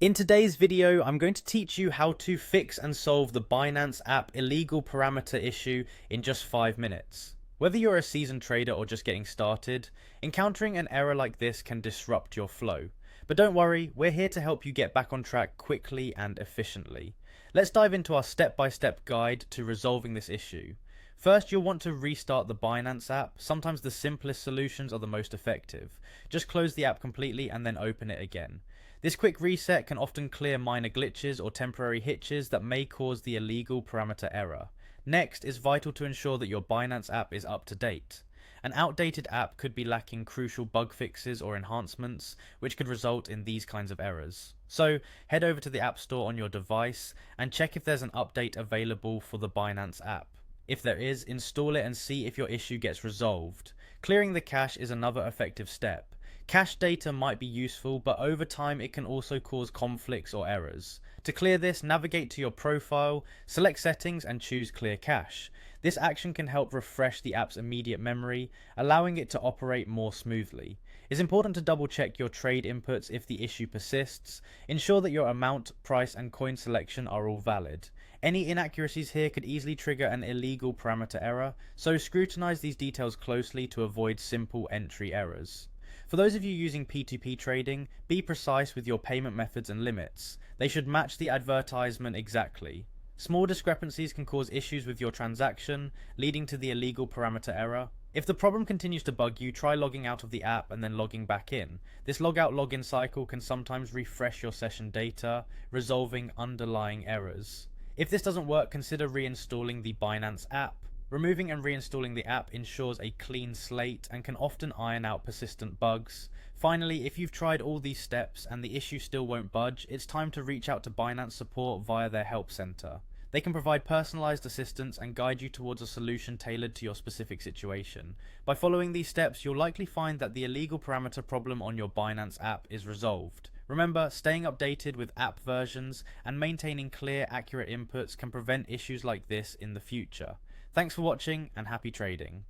In today's video, I'm going to teach you how to fix and solve the Binance app illegal parameter issue in just 5 minutes. Whether you're a seasoned trader or just getting started, encountering an error like this can disrupt your flow. But don't worry, we're here to help you get back on track quickly and efficiently. Let's dive into our step-by-step guide to resolving this issue. First, you'll want to restart the Binance app. Sometimes the simplest solutions are the most effective. Just close the app completely and then open it again. This quick reset can often clear minor glitches or temporary hitches that may cause the illegal parameter error. Next, it's vital to ensure that your Binance app is up to date. An outdated app could be lacking crucial bug fixes or enhancements, which could result in these kinds of errors. So, head over to the App Store on your device and check if there's an update available for the Binance app. If there is, install it and see if your issue gets resolved. Clearing the cache is another effective step. Cache data might be useful, but over time it can also cause conflicts or errors. To clear this, navigate to your profile, select settings and choose clear cache. This action can help refresh the app's immediate memory, allowing it to operate more smoothly. It's important to double check your trade inputs if the issue persists. Ensure that your amount, price and coin selection are all valid. Any inaccuracies here could easily trigger an illegal parameter error, so scrutinize these details closely to avoid simple entry errors. For those of you using P2P trading, be precise with your payment methods and limits. They should match the advertisement exactly. Small discrepancies can cause issues with your transaction, leading to the illegal parameter error. If the problem continues to bug you, try logging out of the app and then logging back in. This logout login cycle can sometimes refresh your session data, resolving underlying errors. If this doesn't work, consider reinstalling the Binance app. Removing and reinstalling the app ensures a clean slate and can often iron out persistent bugs. Finally, if you've tried all these steps and the issue still won't budge, it's time to reach out to Binance support via their help center. They can provide personalized assistance and guide you towards a solution tailored to your specific situation. By following these steps, you'll likely find that the illegal parameter problem on your Binance app is resolved. Remember, staying updated with app versions and maintaining clear, accurate inputs can prevent issues like this in the future. Thanks for watching and happy trading.